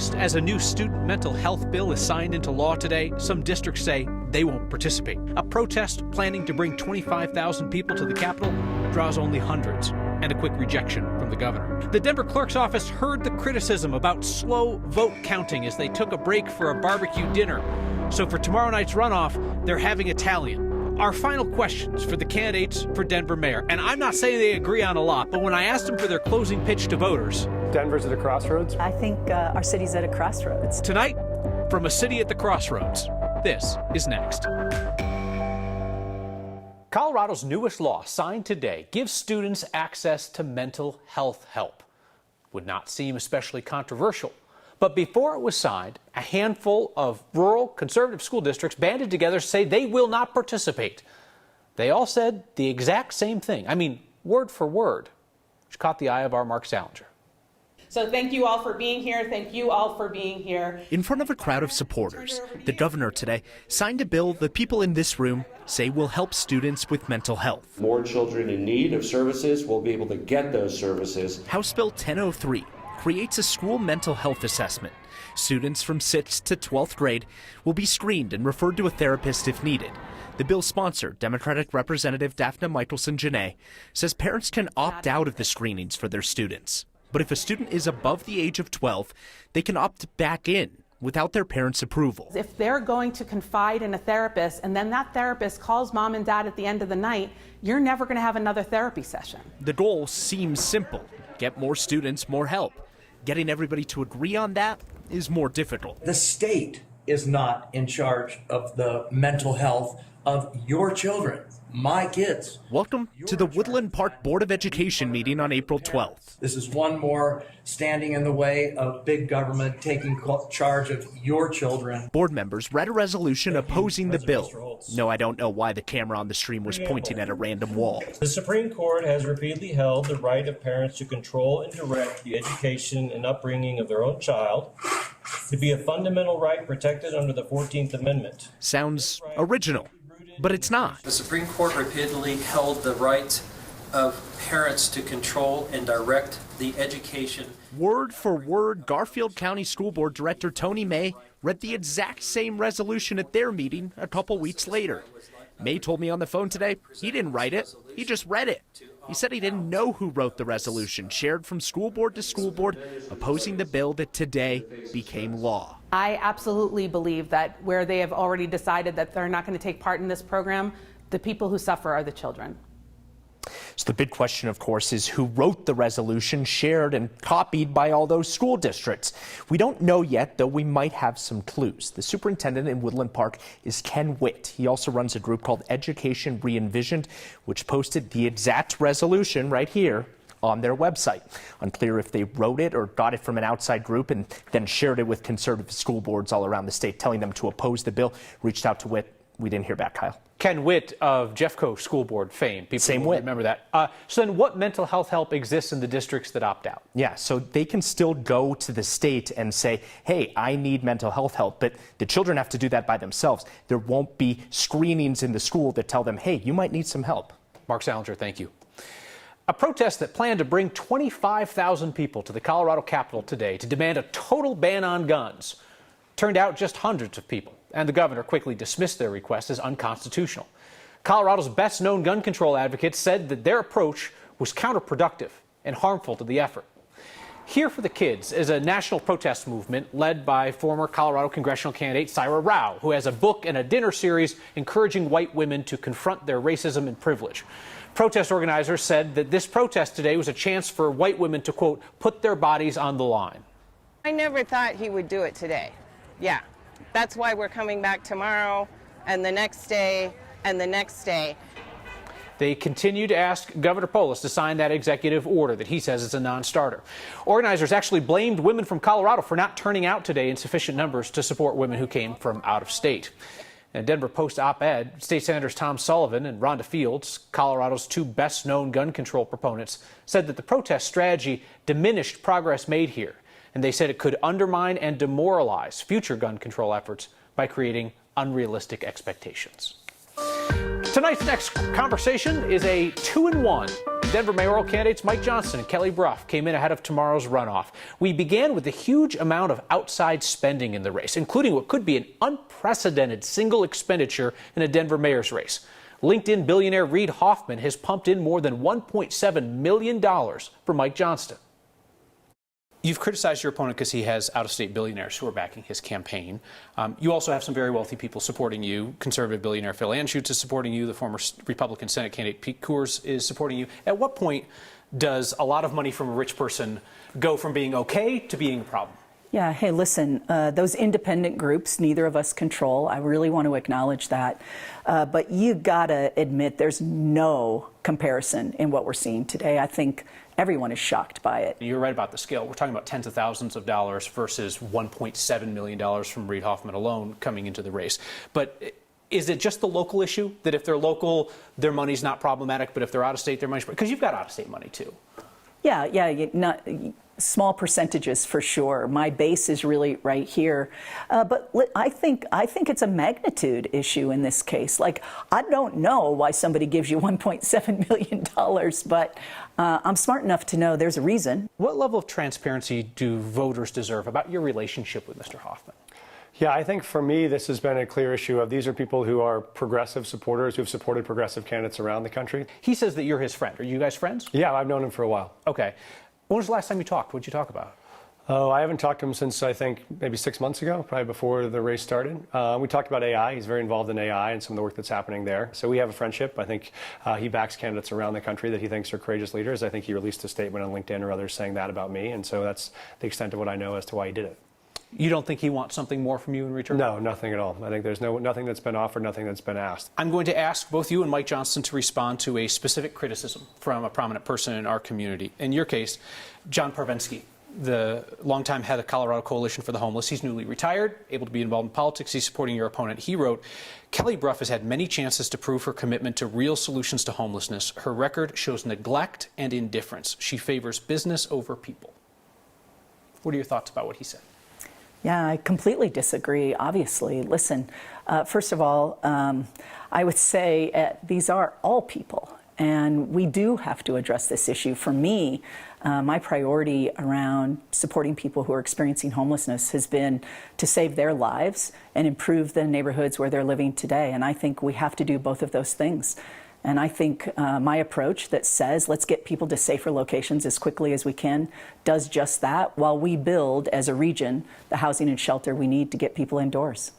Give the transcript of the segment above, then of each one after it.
Just as a new student mental health bill is signed into law today, some districts say they won't participate. A protest planning to bring 25,000 people to the Capitol draws only hundreds, and a quick rejection from the governor. The Denver clerk's office heard the criticism about slow vote counting as they took a break for a barbecue dinner. So for tomorrow night's runoff, they're having a tally-in. Our final questions for the candidates for Denver mayor. And I'm not saying they agree on a lot, but when I asked them for their closing pitch to voters, Denver's at a crossroads? I think our city's at a crossroads. Tonight, from a city at the crossroads, this is next. Colorado's newest law, signed today, gives students access to mental health help. Would not seem especially controversial. But before it was signed, a handful of rural conservative school districts banded together to say they will not participate. They all said the exact same thing. I mean, word for word, which caught the eye of our Mark Salinger. So thank you all for being here. Thank you all for being here. In front of a crowd of supporters, the governor today signed a bill the people in this room say will help students with mental health. More children in need of services will be able to get those services. House Bill 1003 creates a school mental health assessment. Students from 6th to 12th grade will be screened and referred to a therapist if needed. The bill's sponsor, Democratic Representative Daphne Michelson-Janae, says parents can opt out of the screenings for their students. But if a student is above the age of 12, they can opt back in without their parents' approval. If they're going to confide in a therapist and then that therapist calls mom and dad at the end of the night, you're never going to have another therapy session. The goal seems simple: get more students, more help. Getting everybody to agree on that is more difficult. The state is not in charge of the mental health of your children, my kids. Welcome to the Woodland Park Board of Education meeting on April 12th. This is one more standing in the way of big government taking charge of your children. Board members read a resolution opposing the bill. No, I don't know why the camera on the stream was pointing at a random wall. The Supreme Court has repeatedly held the right of parents to control and direct the education and upbringing of their own child to be a fundamental right protected under the 14th Amendment. Sounds original, but it's not. The Supreme Court repeatedly held the right of parents to control and direct the education. Word for word, Garfield County School Board Director Tony May read the exact same resolution at their meeting a couple weeks later. May told me on the phone today he didn't write it, he just read it. He said he didn't know who wrote the resolution, shared from school board to school board, opposing the bill that today became law. I absolutely believe that where they have already decided that they're not going to take part in this program, the people who suffer are the children. So the big question, of course, is who wrote the resolution shared and copied by all those school districts. We don't know yet, though we might have some clues. The superintendent in Woodland Park is Ken Witt. He also runs a group called Education Re-envisioned, which posted the exact resolution right here on their website. Unclear if they wrote it or got it from an outside group and then shared it with conservative school boards all around the state, telling them to oppose the bill. Reached out to Witt. We didn't hear back, Kyle. Ken Witt of Jeffco School Board fame. People Same will Witt. remember that. So then what mental health help exists in the districts that opt out? Yeah, so they can still go to the state and say, hey, I need mental health help, but the children have to do that by themselves. There won't be screenings in the school that tell them, hey, you might need some help. Mark Salinger, thank you. A protest that planned to bring 25,000 people to the Colorado Capitol today to demand a total ban on guns turned out just hundreds of people, and the governor quickly dismissed their request as unconstitutional. Colorado's best-known gun control advocates said that their approach was counterproductive and harmful to the effort. Here for the Kids is a national protest movement led by former Colorado congressional candidate Syra Rao, who has a book and a dinner series encouraging white women to confront their racism and privilege. Protest organizers said that this protest today was a chance for white women to, quote, put their bodies on the line. I never thought he would do it today. Yeah, that's why we're coming back tomorrow and the next day and the next day. They continue to ask Governor Polis to sign that executive order that he says is a non-starter. Organizers actually blamed women from Colorado for not turning out today in sufficient numbers to support women who came from out of state. In a Denver Post op-ed, State Senators Tom Sullivan and Rhonda Fields, Colorado's two best-known gun control proponents, said that the protest strategy diminished progress made here. And they said it could undermine and demoralize future gun control efforts by creating unrealistic expectations. Tonight's next conversation is a 2-in-1. Denver mayoral candidates Mike Johnston and Kelly Brough came in ahead of tomorrow's runoff. We began with the huge amount of outside spending in the race, including what could be an unprecedented single expenditure in a Denver mayor's race. LinkedIn billionaire Reid Hoffman has pumped in more than $1.7 million for Mike Johnston. You've criticized your opponent because he has out-of-state billionaires who are backing his campaign. You also have some very wealthy people supporting you. Conservative billionaire Phil Anschutz is supporting you. The former Republican Senate candidate Pete Coors is supporting you. At what point does a lot of money from a rich person go from being okay to being a problem? Yeah, hey, listen, those independent groups, neither of us control. I really want to acknowledge that. But you gotta admit there's no comparison in what we're seeing today. I think everyone is shocked by it. You're right about the scale. We're talking about tens of thousands of dollars versus $1.7 million from Reid Hoffman alone coming into the race. But is it just the local issue that if they're local, their money's not problematic, but if they're out of state, their money's, because you've got out of state money too? Yeah, small percentages for sure. My base is really right here, but I think it's a magnitude issue in this case. Like, I don't know why somebody gives you $1.7 million, but I'm smart enough to know there's a reason. What level of transparency do voters deserve about your relationship with Mr. Hoffman? Yeah, I think for me, this has been a clear issue of these are people who are progressive supporters who have supported progressive candidates around the country. He says that you're his friend. Are you guys friends? Yeah, I've known him for a while. Okay. When was the last time you talked? What did you talk about? Oh, I haven't talked to him since, I think, maybe 6 months ago, probably before the race started. We talked about AI. He's very involved in AI and some of the work that's happening there. So we have a friendship. I think he backs candidates around the country that he thinks are courageous leaders. I think he released a statement on LinkedIn or others saying that about me. And so that's the extent of what I know as to why he did it. You don't think he wants something more from you in return? No, nothing at all. I think there's nothing that's been offered, nothing that's been asked. I'm going to ask both you and Mike Johnston to respond to a specific criticism from a prominent person in our community. In your case, John Parvensky, the longtime head of Colorado Coalition for the Homeless. He's newly retired, able to be involved in politics. He's supporting your opponent. He wrote, Kelly Brough has had many chances to prove her commitment to real solutions to homelessness. Her record shows neglect and indifference. She favors business over people. What are your thoughts about what he said? Yeah, I completely disagree, obviously. Listen, first of all, I would say these are all people, and we do have to address this issue. For me, my priority around supporting people who are experiencing homelessness has been to save their lives and improve the neighborhoods where they're living today, and I think we have to do both of those things. And I think my approach that says let's get people to safer locations as quickly as we can does just that, while we build, as a region, the housing and shelter we need to get people indoors.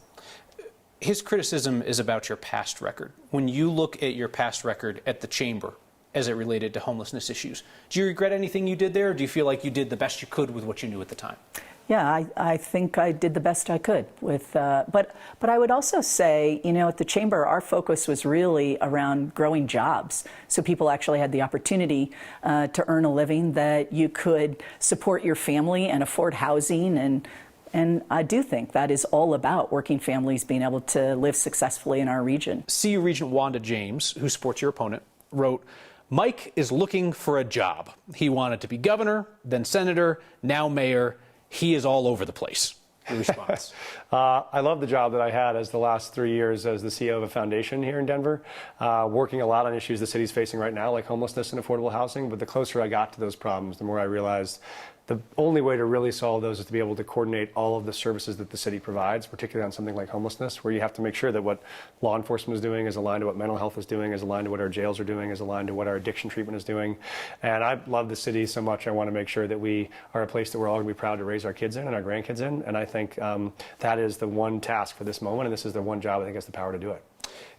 His criticism is about your past record. When you look at your past record at the chamber as it related to homelessness issues, do you regret anything you did there, or do you feel like you did the best you could with what you knew at the time? Yeah, I think I did the best I could with, but I would also say, you know, at the chamber, our focus was really around growing jobs. So people actually had the opportunity to earn a living, that you could support your family and afford housing. And I do think that is all about working families being able to live successfully in our region. CU Regent Wanda James, who supports your opponent, wrote, Mike is looking for a job. He wanted to be governor, then senator, now mayor. He is all over the place. The response. I love the job that I had as the last 3 years as the CEO of a foundation here in Denver, working a lot on issues the city's facing right now, like homelessness and affordable housing. But the closer I got to those problems, the more I realized the only way to really solve those is to be able to coordinate all of the services that the city provides, particularly on something like homelessness, where you have to make sure that what law enforcement is doing is aligned to what mental health is doing, is aligned to what our jails are doing, is aligned to what our addiction treatment is doing. And I love the city so much, I want to make sure that we are a place that we're all going to be proud to raise our kids in and our grandkids in. And I think that is the one task for this moment, and this is the one job I think has the power to do it.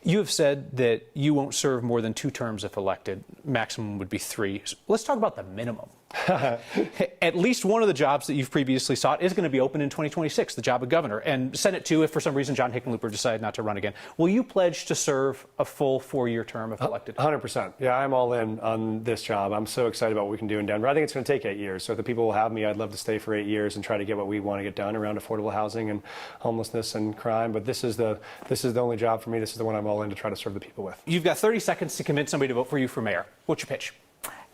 You have said that you won't serve more than 2 terms if elected. Maximum would be 3. So let's talk about the minimum. At least one of the jobs that you've previously sought is going to be open in 2026, the job of governor. And Senate 2, if for some reason John Hickenlooper decided not to run again. Will you pledge to serve a full 4-year term if elected? 100%. Yeah, I'm all in on this job. I'm so excited about what we can do in Denver. I think it's going to take 8 years. So if the people will have me, I'd love to stay for 8 years and try to get what we want to get done around affordable housing and homelessness and crime. But this is the only job for me. This is the one I'm all in to try to serve the people with. You've got 30 seconds to convince somebody to vote for you for mayor. What's your pitch?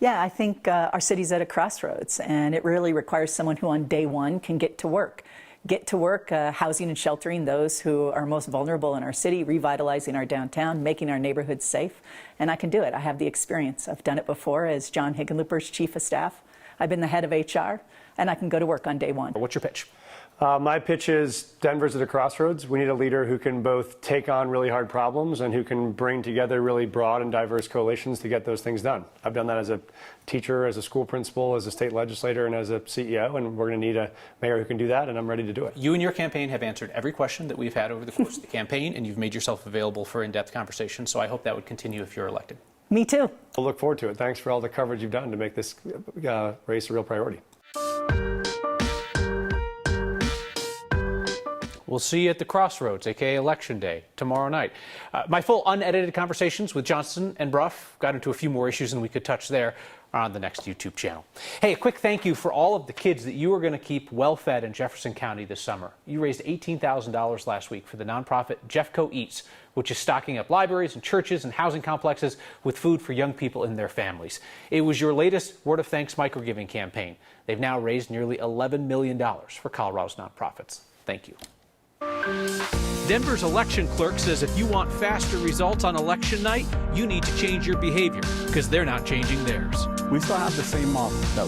Yeah, I think our city's at a crossroads, and it really requires someone who on day one can get to work. get to work housing and sheltering those who are most vulnerable in our city, revitalizing our downtown, making our neighborhoods safe. And I can do it. I have the experience. I've done it before as John Hickenlooper's chief of staff. I've been the head of HR, and I can go to work on day one. What's your pitch? My pitch is Denver's at a crossroads. We need a leader who can both take on really hard problems and who can bring together really broad and diverse coalitions to get those things done. I've done that as a teacher, as a school principal, as a state legislator, and as a CEO, and we're going to need a mayor who can do that, and I'm ready to do it. You and your campaign have answered every question that we've had over the course of the campaign, and you've made yourself available for in-depth conversation, so I hope that would continue if you're elected. Me too. I'll look forward to it. Thanks for all the coverage you've done to make this race a real priority. We'll see you at the crossroads, aka Election Day, tomorrow night. My full unedited conversations with Johnston and Brough got into a few more issues than we could touch there on the next YouTube channel. Hey, a quick thank you for all of the kids that you are going to keep well-fed in Jefferson County this summer. You raised $18,000 last week for the nonprofit Jeffco Eats, which is stocking up libraries and churches and housing complexes with food for young people and their families. It was your latest Word of Thanks microgiving campaign. They've now raised nearly $11 million for Colorado's nonprofits. Thank you. Denver's election clerk says if you want faster results on election night, you need to change your behavior, because they're not changing theirs. We still have the same model that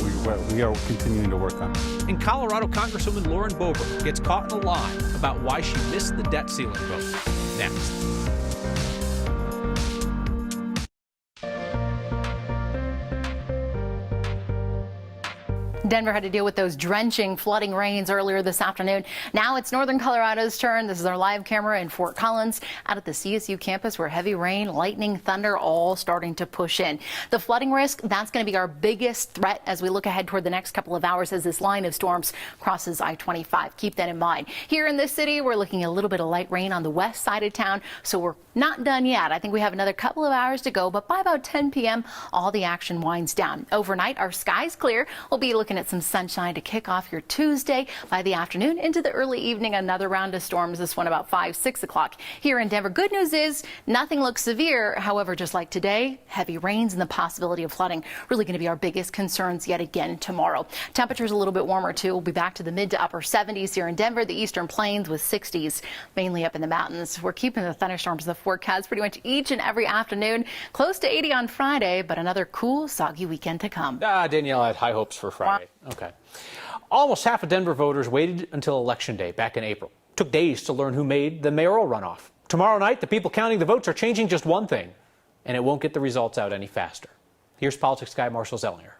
we are continuing to work on. And Colorado Congresswoman Boebert gets caught in a lie about why she missed the debt ceiling vote. Next. Denver had to deal with those drenching, flooding rains earlier this afternoon. Now it's northern Colorado's turn. This is our live camera in Fort Collins out at the CSU campus where heavy rain, lightning, thunder all starting to push in. The flooding risk, that's going to be our biggest threat as we look ahead toward the next couple of hours as this line of storms crosses I-25. Keep that in mind. Here in this city, we're looking at a little bit of light rain on the west side of town, so we're not done yet. I think we have another couple of hours to go, but by about 10 p.m., all the action winds down. Overnight, our sky's clear. We'll be looking at some sunshine to kick off your Tuesday. By the afternoon into the early evening, another round of storms, this one about 5, 6 o'clock here in Denver. Good news is nothing looks severe. However, just like today, heavy rains and the possibility of flooding really going to be our biggest concerns yet again tomorrow. Temperatures a little bit warmer too. We'll be back to the mid to upper 70s here in Denver, the eastern plains with 60s, mainly up in the mountains. We're keeping the thunderstorms in the forecast pretty much each and every afternoon. Close to 80 on Friday, but another cool, soggy weekend to come. Danielle had high hopes for Friday. Okay. Almost half of Denver voters waited until Election Day back in April. Took days to learn who made the mayoral runoff. Tomorrow night, the people counting the votes are changing just one thing, and it won't get the results out any faster. Here's politics guy Marshall Zellinger.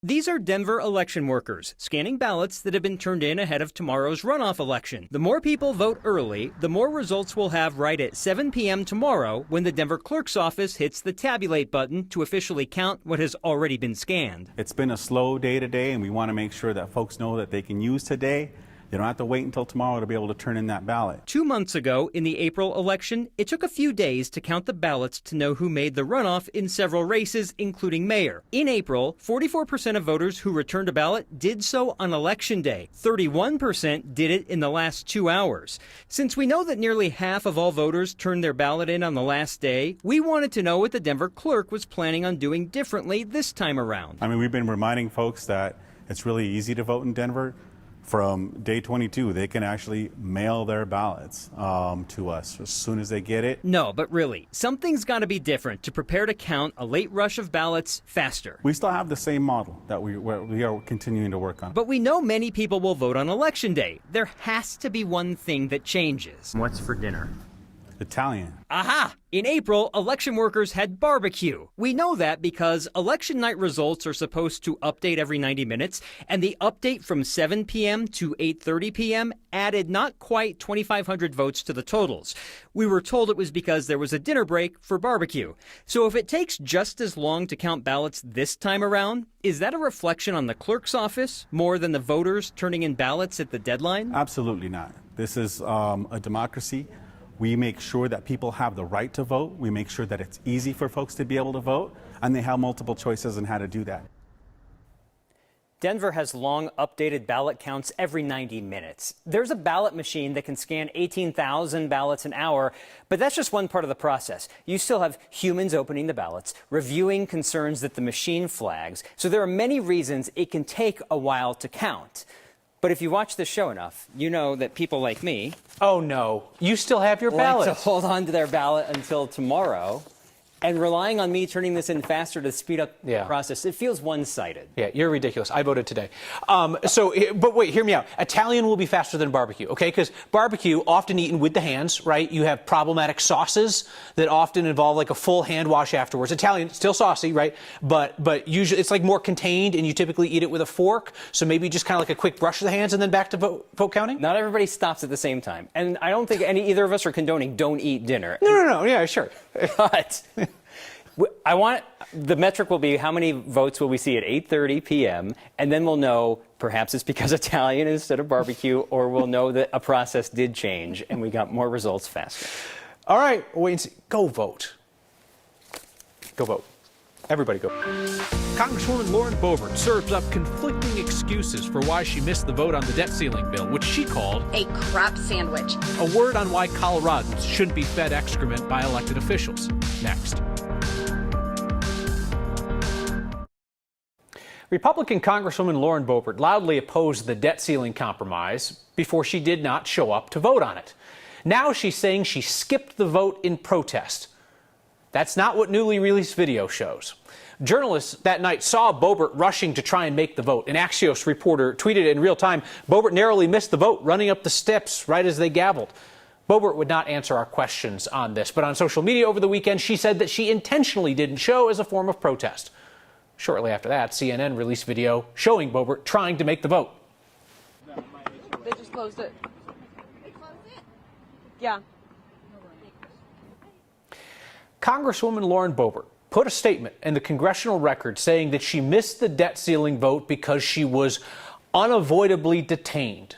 These are Denver election workers scanning ballots that have been turned in ahead of tomorrow's runoff election. The more people vote early, the more results we'll have right at 7 p.m. tomorrow when the Denver clerk's office hits the tabulate button to officially count what has already been scanned. It's been a slow day today, and we want to make sure that folks know that they can use today. They don't have to wait until tomorrow to be able to turn in that ballot. 2 months ago, in the April election, it took a few days to count the ballots to know who made the runoff in several races, including mayor. In April, 44% of voters who returned a ballot did so on Election Day. 31% did it in the last 2 hours. Since we know that nearly half of all voters turned their ballot in on the last day, we wanted to know what the Denver clerk was planning on doing differently this time around. I mean, we've been reminding folks that it's really easy to vote in Denver. From day 22, they can actually mail their ballots to us as soon as they get it. No, but really, something's got to be different to prepare to count a late rush of ballots faster. We still have the same model that we are continuing to work on. But we know many people will vote on Election Day. There has to be one thing that changes. What's for dinner? Italian. Aha! In April, election workers had barbecue. We know that because election night results are supposed to update every 90 minutes, and the update from 7 p.m. to 8:30 p.m. added not quite 2,500 votes to the totals. We were told it was because there was a dinner break for barbecue. So if it takes just as long to count ballots this time around, is that a reflection on the clerk's office more than the voters turning in ballots at the deadline? Absolutely not. This is a democracy. We make sure that people have the right to vote. We make sure that it's easy for folks to be able to vote, and they have multiple choices on how to do that. Denver has long updated ballot counts every 90 minutes. There's a ballot machine that can scan 18,000 ballots an hour, but that's just one part of the process. You still have humans opening the ballots, reviewing concerns that the machine flags, so there are many reasons it can take a while to count. But if you watch this show enough, you know that people like me. Oh, no. You still have your like ballot. to hold on to their ballot until tomorrow. And relying on me turning this in faster to speed up the process, it feels one-sided. Yeah, you're ridiculous. I voted today. But wait, hear me out. Italian will be faster than barbecue, okay? Because barbecue, often eaten with the hands, right? You have problematic sauces that often involve like a full hand wash afterwards. Italian, still saucy, right? But usually it's like more contained, and you typically eat it with a fork. So maybe just kind of like a quick brush of the hands and then back to vote counting? Not everybody stops at the same time. And I don't think either of us are condoning don't eat dinner. No. Yeah, sure. But the metric will be how many votes will we see at 8:30 p.m. and then we'll know perhaps it's because Italian instead of barbecue, or we'll know that a process did change and we got more results faster. All right, wait and see. Go vote. Go vote. Everybody go. Congresswoman Boebert serves up conflicting excuses for why she missed the vote on the debt ceiling bill, which she called a crap sandwich. A word on why Coloradans shouldn't be fed excrement by elected officials. Next. Republican Congresswoman Boebert loudly opposed the debt ceiling compromise before she did not show up to vote on it. Now she's saying she skipped the vote in protest. That's not what newly released video shows. Journalists that night saw Boebert rushing to try and make the vote. An Axios reporter tweeted in real time, Boebert narrowly missed the vote, running up the steps right as they gavelled. Boebert would not answer our questions on this, but on social media over the weekend, she said that she intentionally didn't show as a form of protest. Shortly after that, CNN released video showing Boebert trying to make the vote. They just closed it. They closed it? Yeah. Congresswoman Boebert put a statement in the congressional record saying that she missed the debt ceiling vote because she was unavoidably detained.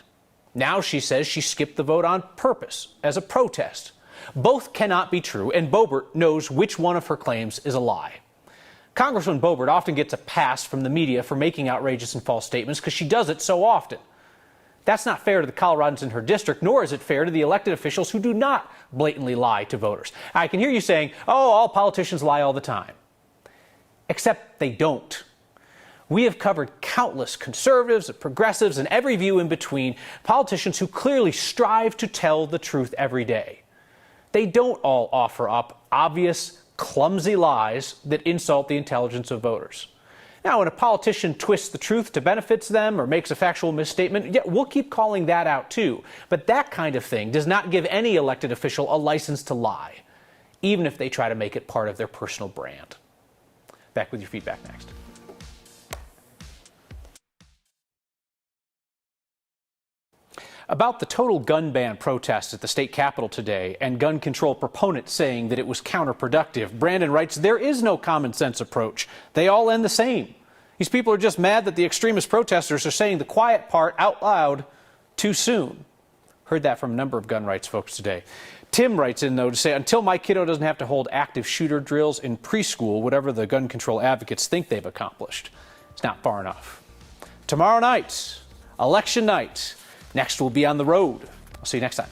Now she says she skipped the vote on purpose as a protest. Both cannot be true, and Boebert knows which one of her claims is a lie. Congresswoman Boebert often gets a pass from the media for making outrageous and false statements because she does it so often. That's not fair to the Coloradans in her district, nor is it fair to the elected officials who do not blatantly lie to voters. I can hear you saying, oh, all politicians lie all the time. Except they don't. We have covered countless conservatives, progressives, and every view in between, politicians who clearly strive to tell the truth every day. They don't all offer up obvious, clumsy lies that insult the intelligence of voters. Now, when a politician twists the truth to benefit them or makes a factual misstatement, yeah, we'll keep calling that out too. But that kind of thing does not give any elected official a license to lie, even if they try to make it part of their personal brand. Back with your feedback next. About the total gun ban protest at the state capitol today and gun control proponents saying that it was counterproductive, Brandon writes, there is no common sense approach. They all end the same. These people are just mad that the extremist protesters are saying the quiet part out loud too soon. Heard that from a number of gun rights folks today. Tim writes in, though, to say, until my kiddo doesn't have to hold active shooter drills in preschool, whatever the gun control advocates think they've accomplished, it's not far enough. Tomorrow night, election night. Next, we'll be on the road. I'll see you next time.